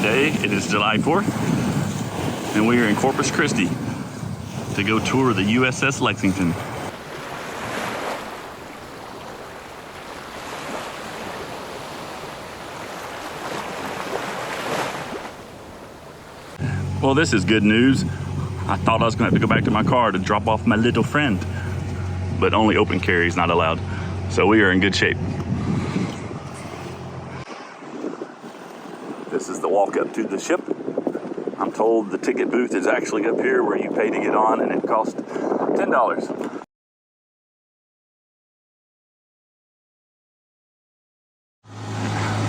Today, it is July 4th, and we are in Corpus Christi to go tour the USS Lexington. Well, this is good news. I thought I was going to have to go back to my car to drop off my little friend, but only open carry is not allowed. So we are in good shape. This is the walk up to the ship. I'm told the ticket booth is actually up here where you pay to get on, and it costs $10.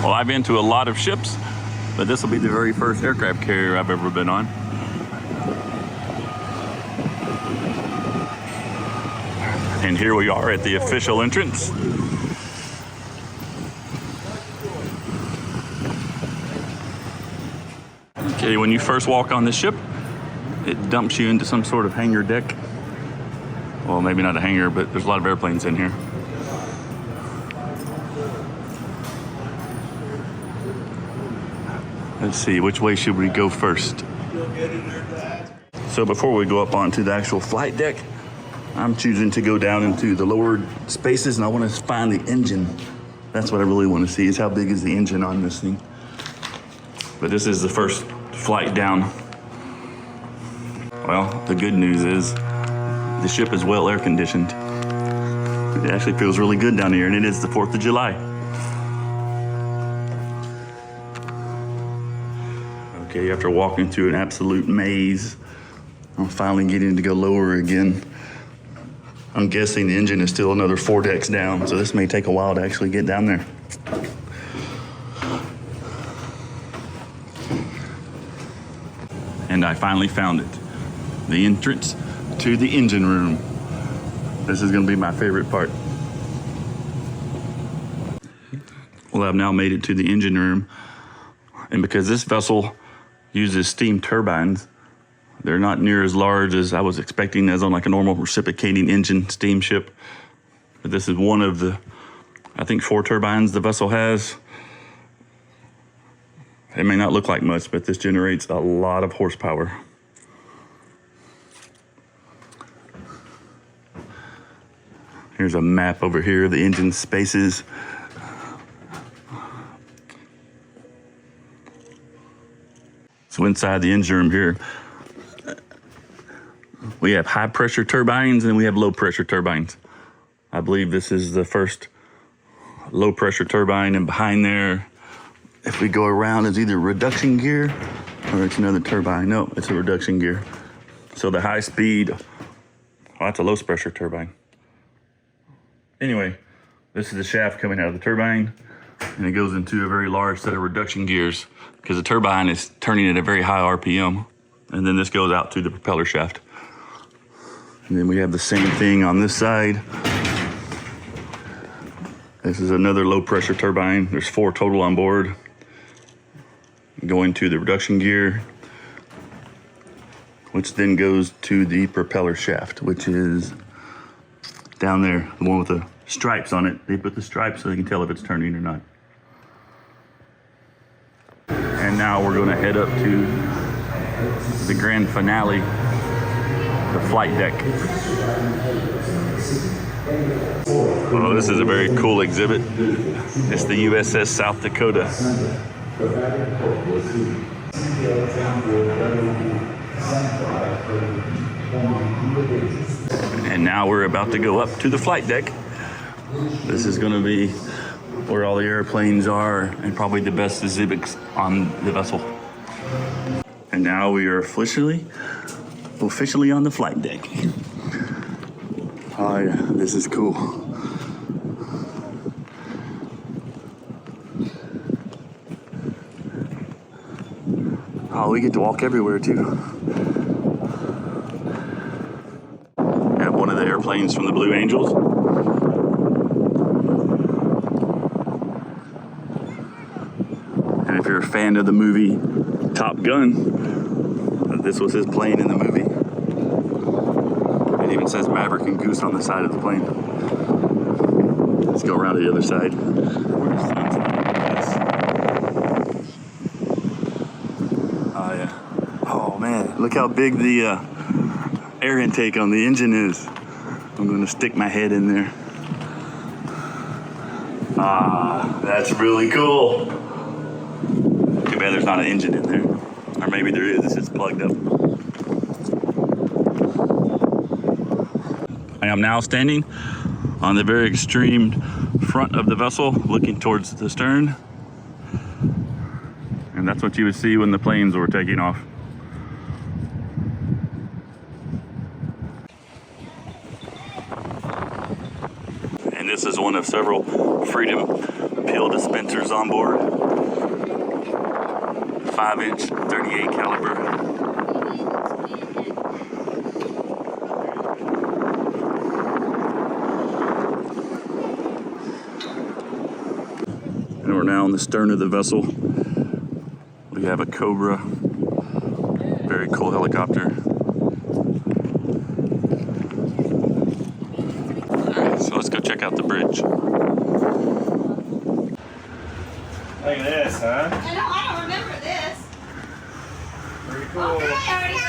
Well, I've been to a lot of ships, but this will be the very first aircraft carrier I've ever been on. And here we are at the official entrance. Okay, when you first walk on the ship, it dumps you into some sort of hangar deck. Well, maybe not a hangar, but there's a lot of airplanes in here. Let's see, which way should we go first? So before we go up onto the actual flight deck, I'm choosing to go down into the lower spaces, and I want to find the engine. That's what I really want to see, is how big is the engine on this thing. But this is the first flight down. Well, the good news is the ship is well air conditioned. It actually feels really good down here, and it is the 4th of July. Okay, after walking through an absolute maze, I'm finally getting to go lower again. I'm guessing the engine is still another 4 decks down, so this may take a while to actually get down there. And I finally found it. The entrance to the engine room. This is gonna be my favorite part. Well, I've now made it to the engine room. And because this vessel uses steam turbines, they're not near as large as I was expecting as on like a normal reciprocating engine steamship. But this is one of the, I think, 4 turbines the vessel has. It may not look like much, but this generates a lot of horsepower. Here's a map over here of the engine spaces. So inside the engine room here, we have high pressure turbines and we have low pressure turbines. I believe this is the first low pressure turbine, and behind there, if we go around, it's either reduction gear or it's another turbine. No, it's a reduction gear. So the high speed, oh, that's a low pressure turbine. Anyway, this is the shaft coming out of the turbine, and it goes into a very large set of reduction gears because the turbine is turning at a very high RPM. And then this goes out to the propeller shaft. And then we have the same thing on this side. This is another low pressure turbine. There's 4 total on board. Going to the reduction gear, which then goes to the propeller shaft, which is down there, the one with the stripes on it. They put the stripes so they can tell if it's turning or not. And now we're gonna head up to the grand finale, the flight deck. Well, this is a very cool exhibit. It's the USS South Dakota. And now we're about to go up to the flight deck. This is going to be where all the airplanes are and probably the best exhibits on the vessel. And now we are officially on the flight deck. Oh yeah, this is cool. Oh, we get to walk everywhere too. Have one of the airplanes from the Blue Angels. And if you're a fan of the movie Top Gun, this was his plane in the movie. It even says Maverick and Goose on the side of the plane. Let's go around to the other side. man, look how big the air intake on the engine is. I'm gonna stick my head in there. Ah, that's really cool. Too bad there's not an engine in there. Or maybe there is, it's just plugged up. I am now standing on the very extreme front of the vessel, looking towards the stern. And that's what you would see when the planes were taking off. And this is one of several Freedom peel dispensers on board. 5-inch, 38 caliber. And we're now on the stern of the vessel. We have a Cobra, very cool helicopter. Alright, so let's go check out the bridge. Look at this, huh? I don't remember this. Pretty cool. Okay, I already